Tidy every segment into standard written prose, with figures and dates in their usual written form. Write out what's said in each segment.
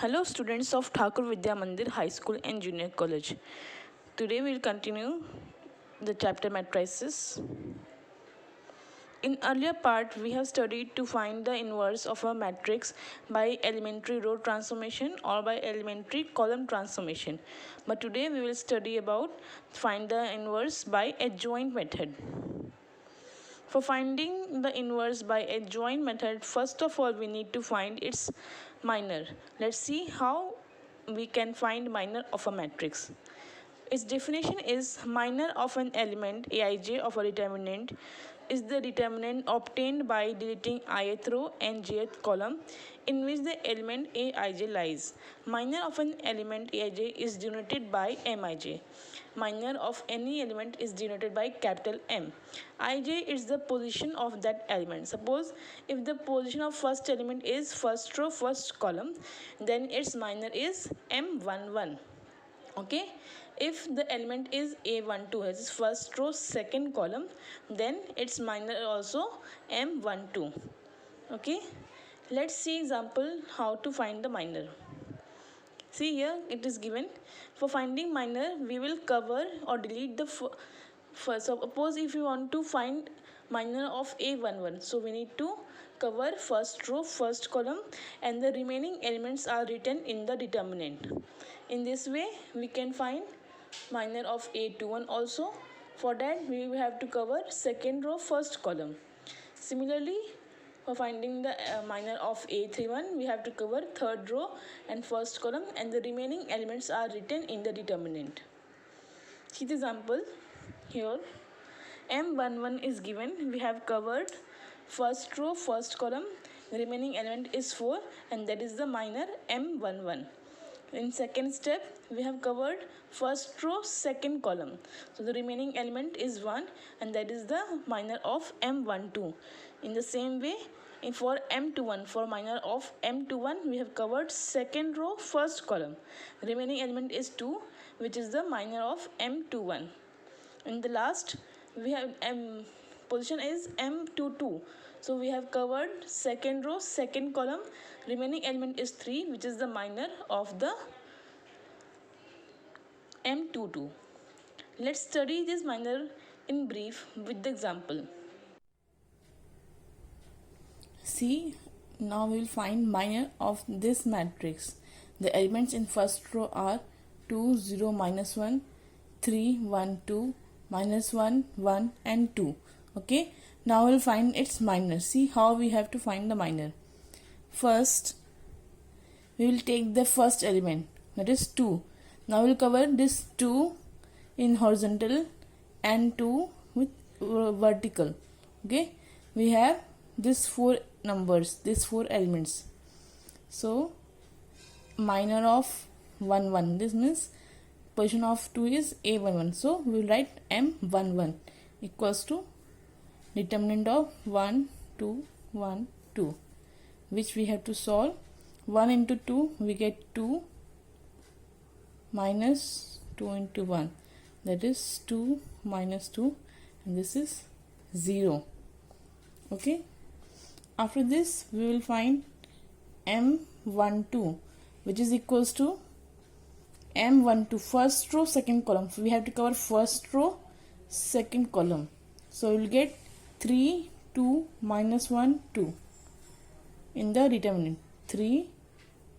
Hello students of Thakur Vidya Mandir High School and Junior College. Today we will continue the chapter matrices. In earlier part we have studied to find the inverse of a matrix by elementary row transformation or by elementary column transformation. But today we will study about find the inverse by adjoint method. For finding the inverse by adjoint method, first of all we need to find its minor. Let's see how we can find minor of a matrix. Its definition is minor of an element Aij of a determinant is the determinant obtained by deleting ith row and jth column in which the element Aij lies. Minor of an element Aij is denoted by Mij. Minor of any element is denoted by capital M. Ij is the position of that element. Suppose if the position of first element is first row, first column, then its minor is M11. Okay, if the element is A12, that is first row, second column, then its minor also M12. Okay, let's see example how to find the minor. See here it is given. For finding minor we will cover or delete the first. Suppose if you want to find minor of A11, so we need to cover first row, first column, and the remaining elements are written in the determinant. In this way we can find minor of A21 also. For that we have to cover second row, first column. Similarly, for finding the minor of A31, we have to cover third row and first column, and the remaining elements are written in the determinant. See the example here. M11 is given. We have covered first row, first column. The remaining element is 4, and that is the minor M11. In second step, we have covered first row, second column. So the remaining element is 1, and that is the minor of M12. In the same way, for M21, for minor of M21, we have covered second row, first column. The remaining element is 2, which is the minor of M21. In the last, we have position is M22. So we have covered second row, second column. Remaining element is 3, which is the minor of the M22. Let's study this minor in brief with the example. See, now we will find minor of this matrix. The elements in first row are 2, 0, minus 1, 3, 1, 2, minus 1, 1 and 2. Okay, now we will find its minor. See how we have to find the minor. First, we will take the first element, that is 2. Now we will cover this 2 in horizontal and 2 with vertical. Okay, we have these 4 numbers, these 4 elements. So minor of 1 1, this means position of 2 is A11. So we will write M11 equals to determinant of 1 2 1 2, which we have to solve. 1 into 2 we get 2 minus 2 into 1, that is 2 minus 2, and this is 0. Okay, after this we will find M12, which is equals to M12 first row, second column. So we have to cover first row, second column. So we will get 3 2 minus 1 2 in the determinant. 3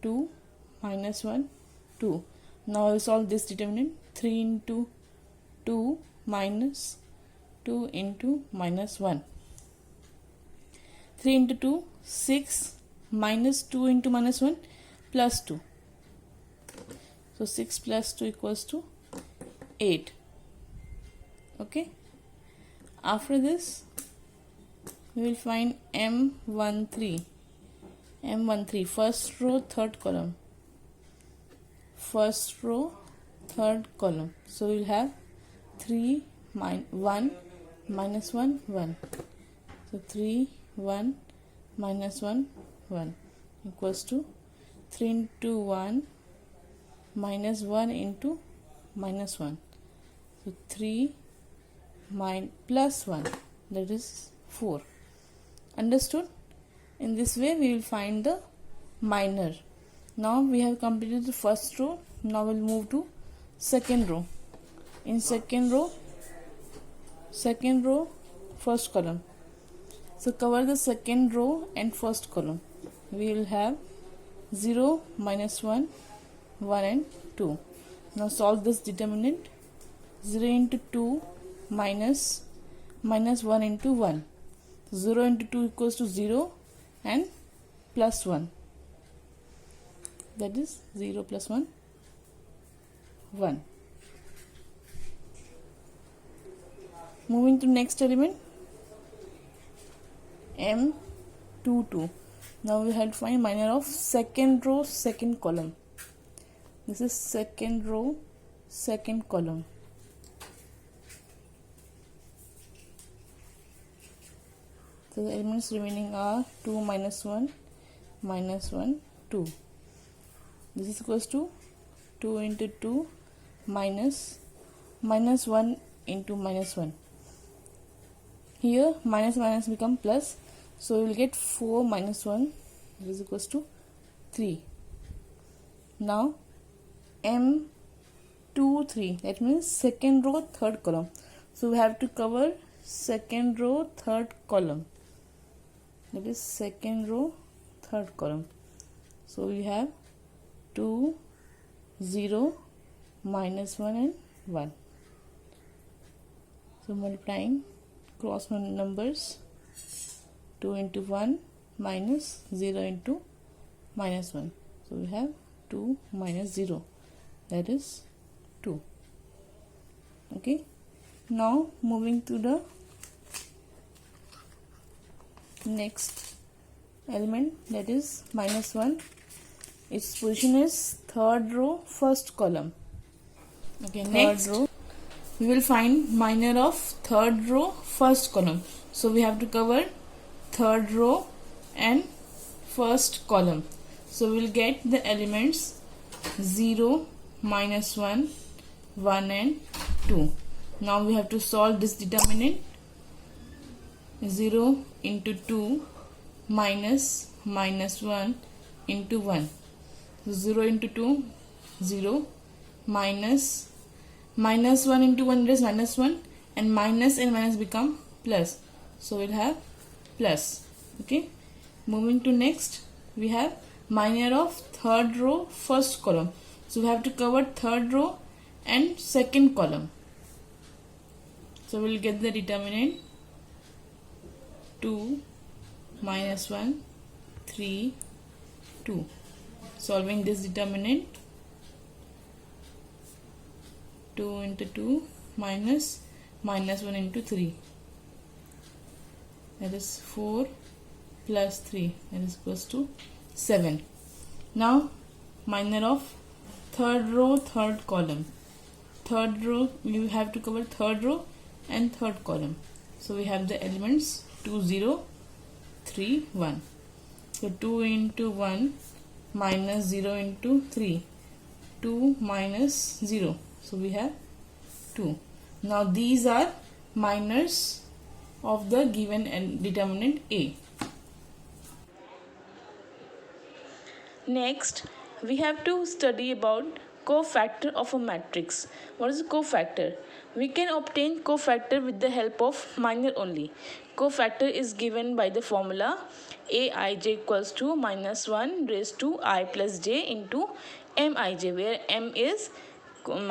2 minus 1 2. Now I will solve this determinant. 3 into 2 minus 2 into minus 1. 3 into 2, 6 minus 2 into minus 1 plus 2. So 6 plus 2 equals to 8. Okay. After this, we will find M13. M13, first row, third column. First row, third column. So we will have 3 1 minus 1 1. So 3 1 minus 1 1 equals to 3 into 1 minus 1 into minus 1. So 3 plus 1, that is 4. Understood? In this way we will find the minor. Now we have completed the first row. Now we'll move to second row. In second row, first column. So cover the second row and first column. We will have 0, -1, 1 and 2. Now solve this determinant. 0 into 2 minus 1 into 1. 0 into 2 equals to 0 and plus 1. That is 0 plus 1, 1. Moving to next element, M22. Now we have to find minor of second row, second column. This is second row, second column. So the elements remaining are 2 minus 1, 2. This is equals to 2 into 2 minus 1 into -1. Here minus become plus, so we will get 4 minus 1, this is equals to 3. Now M23, that means second row, third column. So we have to cover second row, third column. That is second row, third column. So we have 2, 0, -1 and 1. So multiplying cross numbers, 2 into 1 minus 0 into -1. So we have 2 minus 0, that is 2. Okay. Now moving to the next element, that is -1. Its position is third row, first column. Okay, next row we will find minor of third row, first column. So we have to cover third row and first column. So we will get the elements 0, -1, 1 and 2. Now we have to solve this determinant. 0 into 2 minus -1 into 1. 0 into 2, 0, minus 1 into 1 is -1, and minus become plus. So we'll have plus. Okay. Moving to next, we have minor of third row, first column. So we have to cover third row and second column. So we'll get the determinant 2, -1, 3, 2. Solving this determinant, 2 into 2 minus -1 into 3, that is 4 plus 3, that is equals to 7. Now minor of third row, third column. Third row, we have to cover third row and third column. So we have the elements 2, 0, 3, 1. So 2 into 1 minus 0 into 3, 2 minus 0. So we have 2. Now these are minors of the given determinant A. Next, we have to study about cofactor of a matrix. What is a cofactor? We can obtain cofactor with the help of minor only. Cofactor is given by the formula Aij equals to -1 raised to I plus j into Mij, where M is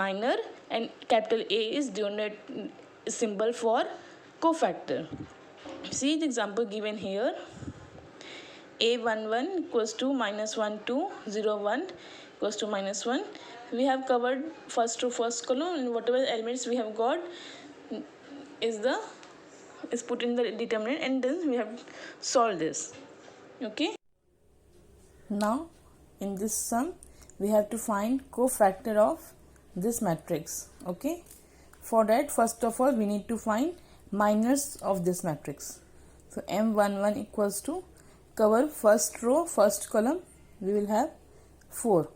minor and capital A is the unit symbol for cofactor. See the example given here. A11 equals to -1, 0, 1 equals to -1. We have covered first row, first column, and whatever elements we have got is put in the determinant, and then we have solved this. Okay. Now in this sum we have to find cofactor of this matrix. Okay. For that, first of all we need to find minors of this matrix. So M11 equals to, cover first row, first column, we will have 4.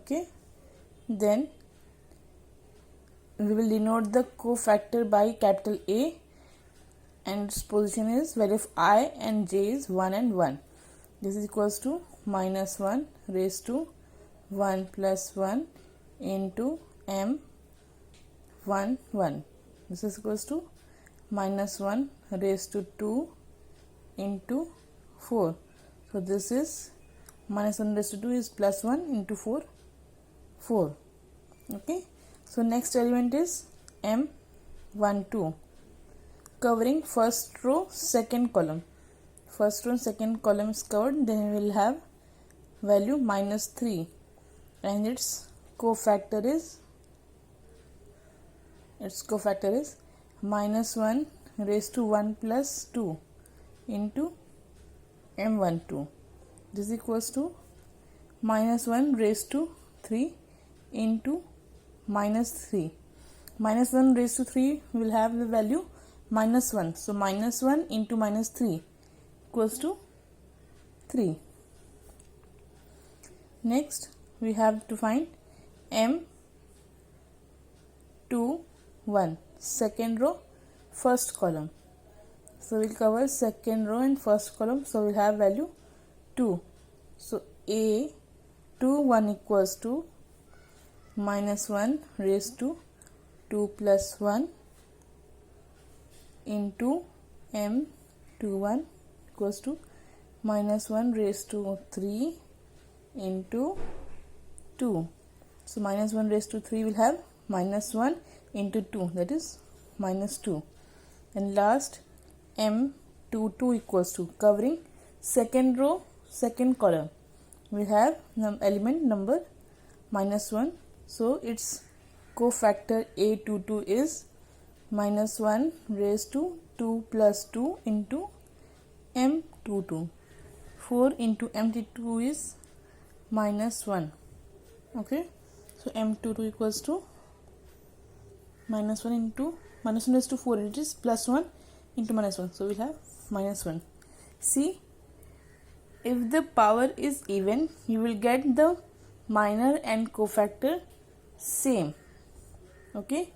Okay. Then we will denote the cofactor by capital A, and its position is value of I and j is 1 and 1. This is equals to minus 1 raised to 1 plus 1 into m 1 1. This is equals to minus 1 raised to 2 into 4. So this is minus 1 raised to 2 is plus 1 into 4 4. Okay, so next element is m12 covering first row second column. First row and second column is covered, then we will have value minus 3 and its cofactor is minus 1 raised to 1 plus 2 into m12. This is equals to minus 1 raised to 3 into minus 3. Minus 1 raised to 3 will have the value minus 1. So minus 1 into minus 3 equals to 3. Next we have to find m21 second row first column. So we'll cover second row and first column. So we'll have value 2. So a21 equals to minus 1 raised to 2 plus 1 into m21 equals to minus 1 raised to 3 into 2. So minus 1 raised to 3 will have minus 1 into 2, that is minus 2. And last m22 equals to covering second row second column. We have element number minus 1. So its cofactor a22 is minus 1 raised to 2 plus 2 into m22. 4 into m22 is minus 1. Okay, so m22 equals to minus 1 into minus 1 raised to 4, it is plus 1 into minus 1. So we have minus 1. See, if the power is even, you will get the minor and cofactor same. Okay,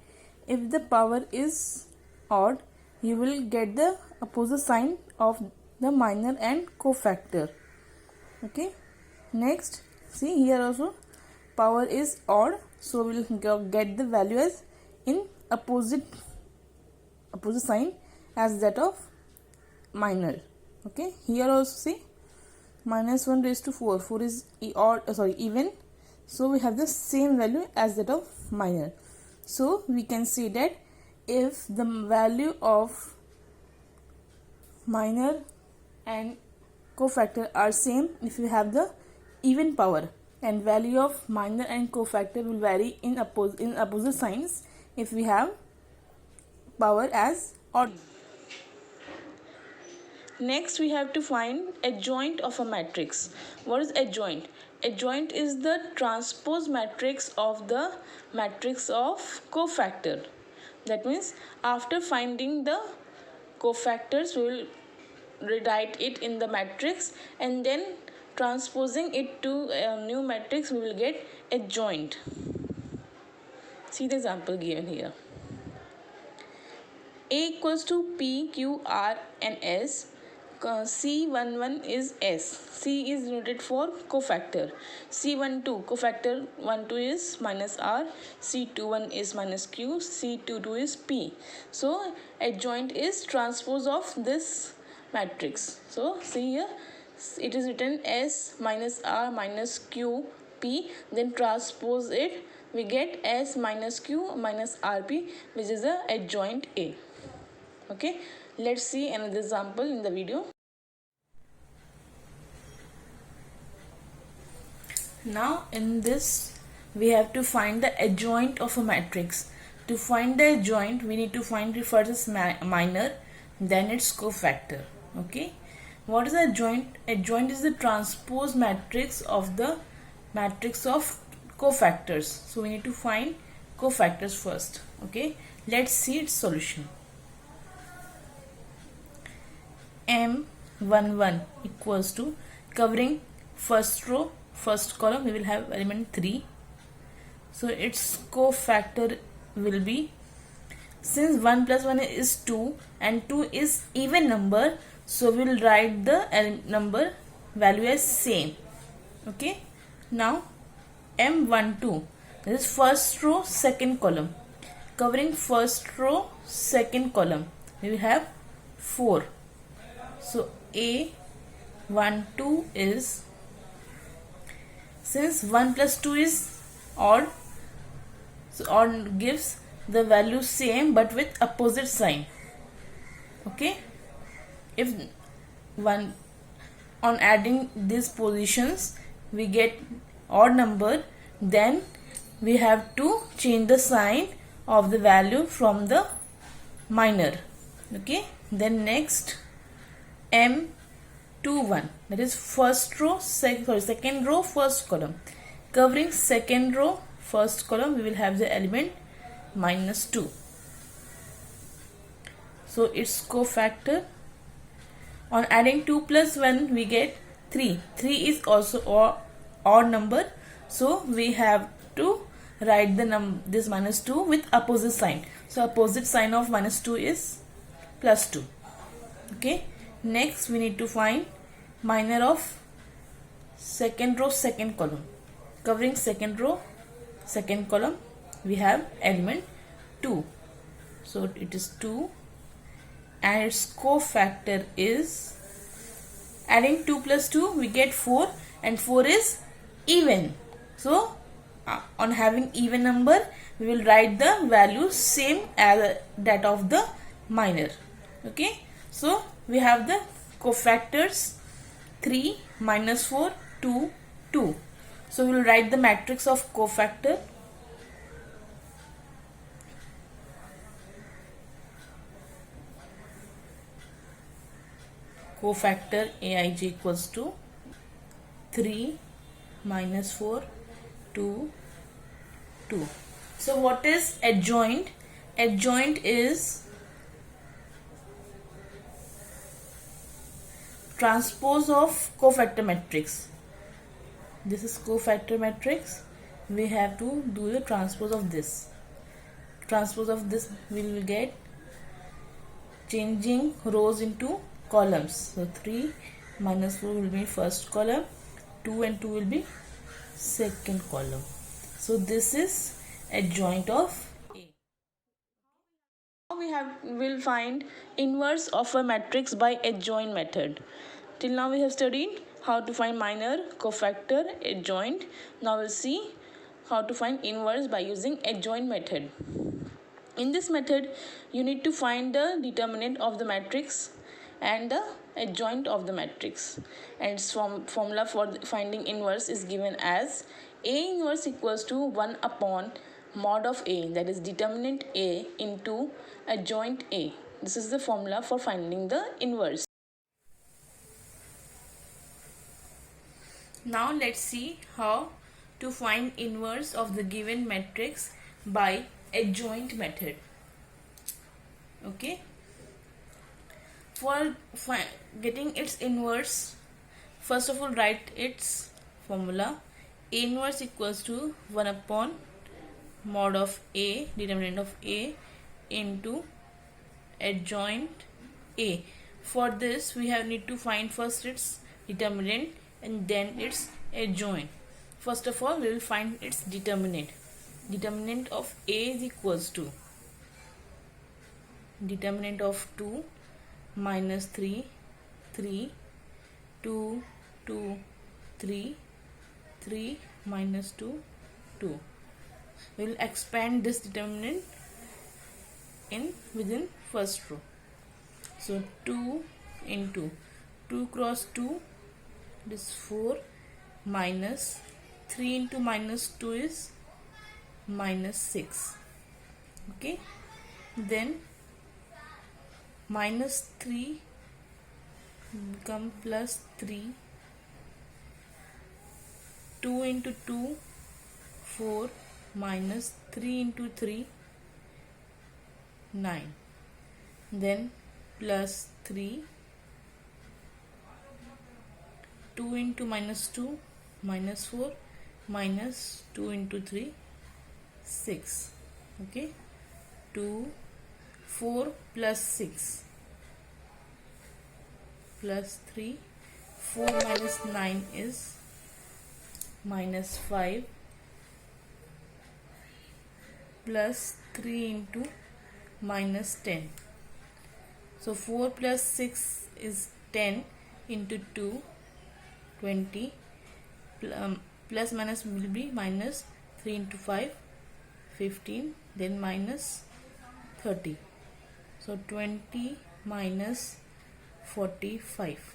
if the power is odd, you will get the opposite sign of the minor and cofactor. Okay, next see here also power is odd, so we will get the value as in opposite sign as that of minor. Okay, here also see minus 1 raised to 4, 4 is even, so we have the same value as that of minor. So we can see that if the value of minor and cofactor are same, if you have the even power, and value of minor and cofactor will vary in opposite signs if we have power as odd. Next we have to find adjoint of a matrix. What is adjoint? Adjoint is the transpose matrix of the matrix of cofactor. That means after finding the cofactors, we will rewrite it in the matrix, and then transposing it to a new matrix, we will get adjoint. See the example given here. A equals to P, Q, R and S. C11 is S. C is denoted for cofactor. C12 cofactor 12 is minus R. C21 is minus Q. C22 is P. So adjoint is transpose of this matrix. So see here, it is written S minus R minus Q P. Then transpose it, we get S minus Q minus RP, which is the adjoint A. Okay, let's see another example in the video. Now in this we have to find the adjoint of a matrix. To find the adjoint, we need to find it first as minor, then its cofactor. Okay, what is the adjoint? Adjoint is the transpose matrix of the matrix of cofactors. So we need to find cofactors first. Okay, let's see its solution. M11 equals to covering first row first column, we will have element 3. So its cofactor will be, since 1 plus 1 is 2 and 2 is even number, so we will write the number value as same. Okay, now M12, this is first row second column, covering first row second column we will have 4. So A12 is, since 1 plus 2 is odd, so odd gives the value same but with opposite sign. Okay, if one on adding these positions we get odd number, then we have to change the sign of the value from the minor. Okay, then next M21, that is first row second row first column, covering second row first column we will have the element -2. So its cofactor, on adding 2 plus 1 we get 3. 3 is also odd number, so we have to write the this -2 with opposite sign. So opposite sign of -2 is +2. Okay, next we need to find minor of second row second column, covering second row second column we have element 2. So it is 2, and its cofactor is, adding 2 plus 2 we get 4, and 4 is even. So on having even number we will write the value same as that of the minor. Okay, so we have the cofactors 3, -4, 2, 2. So we will write the matrix of cofactor. Cofactor Aij equals to 3, -4, 2, 2. So what is adjoint? Adjoint is transpose of cofactor matrix. This is cofactor matrix. We have to do the transpose of this. Transpose of this we will get changing rows into columns. So 3 -4 will be first column, 2 and 2 will be second column. So this is adjoint of A. Now will find inverse of a matrix by adjoint method. Till now we have studied how to find minor, cofactor, adjoint. Now we'll see how to find inverse by using adjoint method. In this method you need to find the determinant of the matrix and the adjoint of the matrix, and its formula for finding inverse is given as A inverse equals to 1 upon mod of A, that is determinant A into adjoint A. This is the formula for finding the inverse. Now let's see how to find inverse of the given matrix by adjoint method. Okay, for getting its inverse, first of all write its formula. A inverse equals to 1 upon mod of A, determinant of A, into adjoint A. For this we need to find first its determinant and then its adjoint. First of all we will find its determinant. Determinant of A is equals to determinant of 2 -3, 3, 2, 2, 3, 3 -2, 2. We will expand this determinant within first row. So 2 into 2 cross 2, it is 4, minus 3 into -2 is -6. Okay, then -3 become +3, 2 into 2, 4, -3 into 3, 9, then +3, 2 into -2, -4, -2 into 3, 6. Okay, 2, 4 plus 6 plus 3, 4 minus 9 is minus 5 plus 3 into minus 10. So 4 plus 6 is 10 into 2, 20, plus minus will be minus 3 into 5, 15, then minus 30. So 20 minus 45.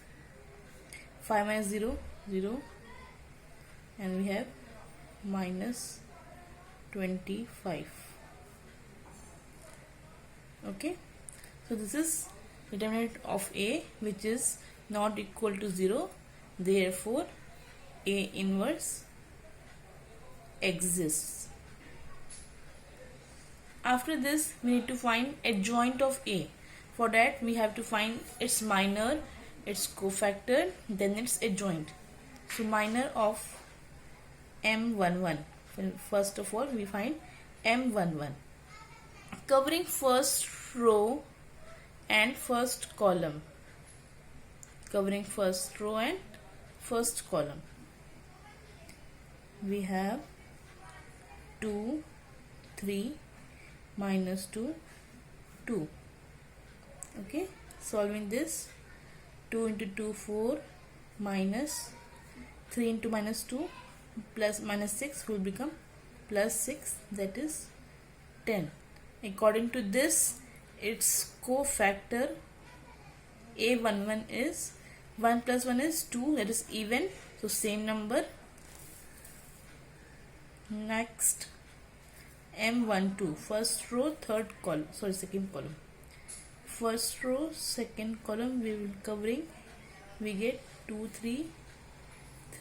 5 minus 0, 0, and we have minus 25. Okay, so this is determinant of A, which is not equal to 0, therefore A inverse exists. After this, we need to find adjoint of A. For that, we have to find its minor, its cofactor, then its adjoint. So minor of M11. First of all, we find M11, covering first row and first column. Covering first row and first column. We have 2, 3, minus 2, 2. Okay, solving this, 2 into 2, 4, minus 3 into minus 2, plus minus 6 will become plus 6, that is 10. According to this, its cofactor A11 is 1 plus 1 is 2, that is even, so same number. Next, M12, first row, third column, sorry, second column. First row, second column, we will covering, we get 2, 3,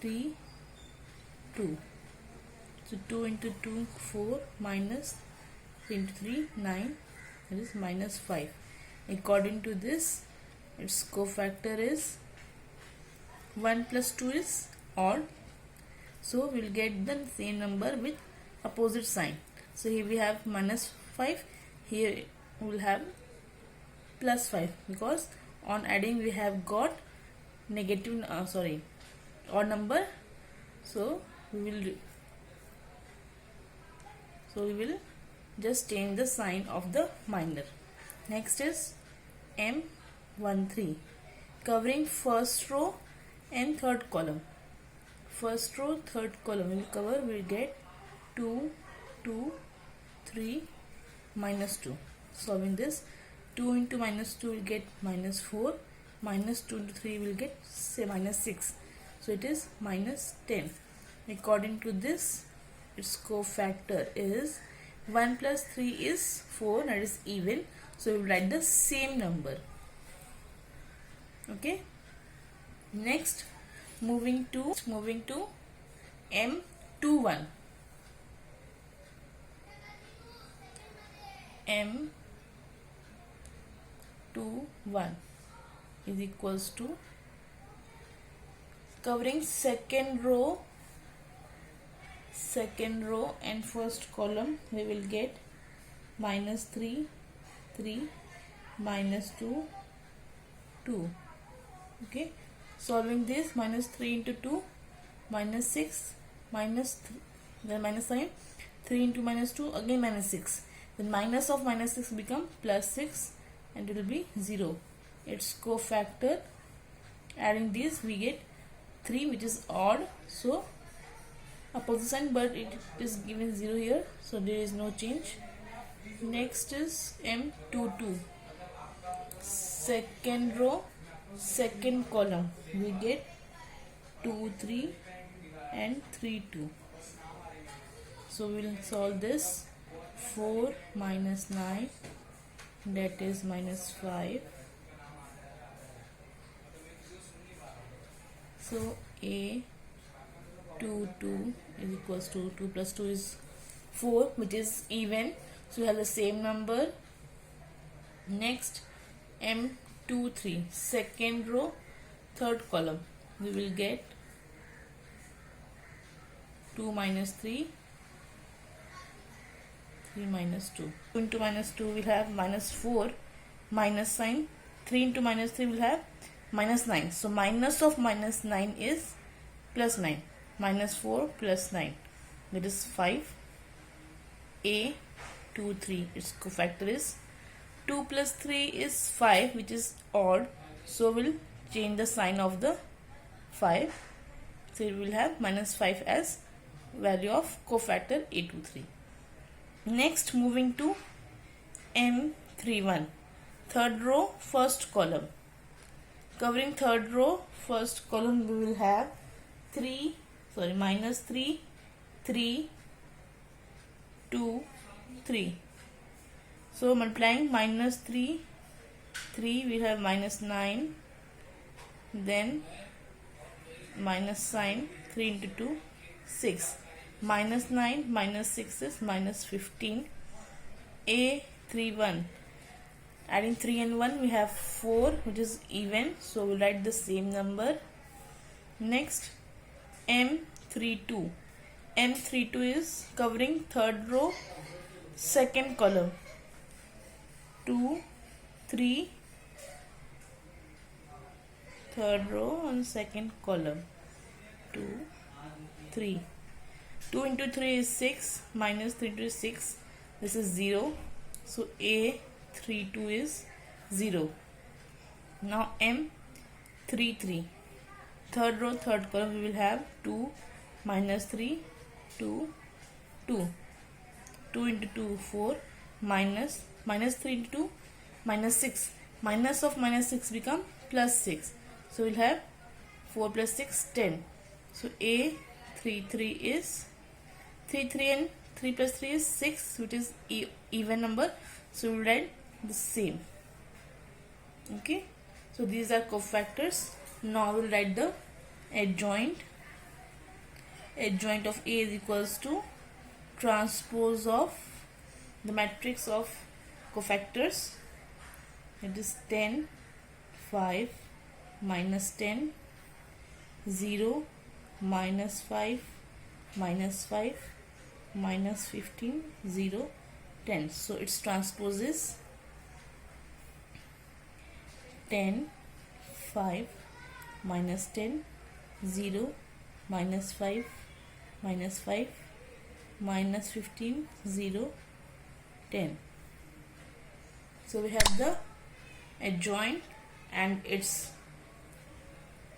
3, 2. So 2 into 2, 4, minus 3 into 3, 9, that is minus 5. According to this, its cofactor is 1 plus 2 is odd, so we will get the same number with opposite sign. So here we have minus 5, here we will have plus 5, because on adding we have got negative, odd number, so we will just change the sign of the minor. Next is M13, covering first row and third column. First row, third column will cover, we will get 2, 2, 3, minus 2. Solving this, 2 into minus 2 will get minus 4, minus 2 into 3 will get minus 6. So it is minus 10. According to this, its cofactor is 1 plus 3 is 4, that is even. So we will write the same number. Okay. Next, moving to M21. M21 is equals to, covering second row and first column, we will get minus 3, 3, minus 2, 2. Okay, solving this, minus 3 into 2, minus 6, minus 3, then minus sign, 3 into minus 2, again minus 6. Then minus of minus 6 become plus 6, and it will be 0. Its cofactor, adding this, we get 3, which is odd, so opposite sign, but it is given 0 here, so there is no change. Next is M22, second row, second column, we get 2, 3 and 3, 2. So we will solve this, 4 minus 9, that is minus 5. So A 2, 2 is equals to 2 plus 2 is 4, which is even, so we have the same number. Next, M23, second row, third column, we will get 2 minus 3, 3 minus 2. 2 into minus 2 will have minus 4, minus sign, 3 into minus 3 will have minus 9. So minus of minus 9 is plus 9. Minus 4 plus 9. That is 5. A 2 3. Its cofactor is 2 plus 3 is 5, which is odd. So we'll change the sign of the 5. So we will have minus 5 as value of cofactor A23. Next, moving to M31. Third row, first column. Covering third row, first column, we will have minus 3, 3, 2, 3. So multiplying minus 3, 3, we have minus 9. Then minus sign, 3 into 2, 6. Minus 9 minus 6 is minus 15. A31. Adding 3 and 1, we have 4, which is even. So we'll write the same number. Next, M32. M32 is covering third row, second column. 2, 3, third row and second column. 2, 3. 2 into 3 is 6, minus 3 to 6. This is 0. So A32 is 0. Now M33. Third row, third column, we will have 2, minus 3, 2, 2. 2 into 2, 4, minus 3 into 2, minus 6. Minus of minus 6 become plus 6. So we'll have 4 plus 6, 10. So A33 is 3, 3 and 3 plus 3 is 6, which is even number. So we'll write the same. Okay. So these are cofactors. Now we'll write the adjoint. Adjoint of A is equals to transpose of the matrix of cofactors. It is 10, 5, minus 10, 0, minus 5, minus 5, minus 15, 0, 10. So its transpose is 10, 5, minus 10, 0, minus 5, minus 5, minus 15, 0, 10. So we have the adjoint, and its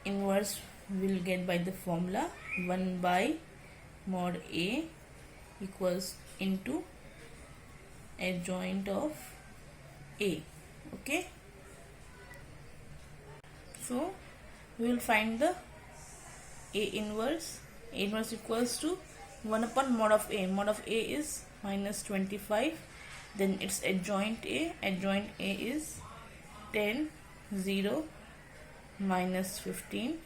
inverse we'll get by the formula 1 by mod A equals into adjoint of A. Okay. So we will find the A inverse. A inverse equals to 1 upon mod of A. Mod of A is minus 25. Then its adjoint A. Adjoint A is 10, 0, minus 15,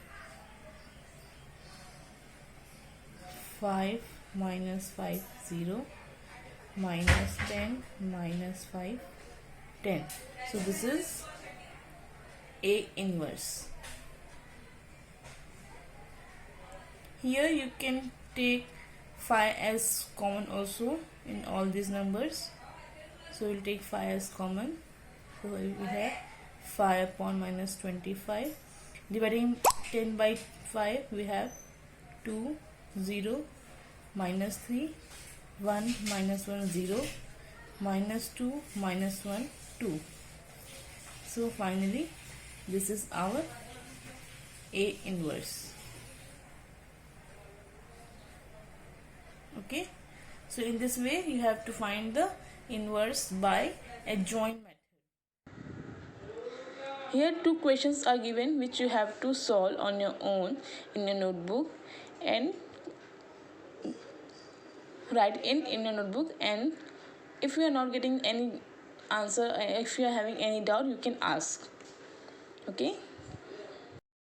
5, minus 5, 0, minus 10, minus 5, 10. So this is A inverse. Here you can take 5 as common also in all these numbers. So we'll take 5 as common. So we have 5 upon minus 25. Dividing 10 by 5, we have 2, 0, minus 3, 1, minus 1, 0, minus 2, minus 1, 2. So finally, this is our A inverse. Okay. So in this way, you have to find the inverse by adjoint method. Here two questions are given which you have to solve on your own in your notebook and write in your notebook, and if you are not getting any answer, if you are having any doubt, you can ask. Okay.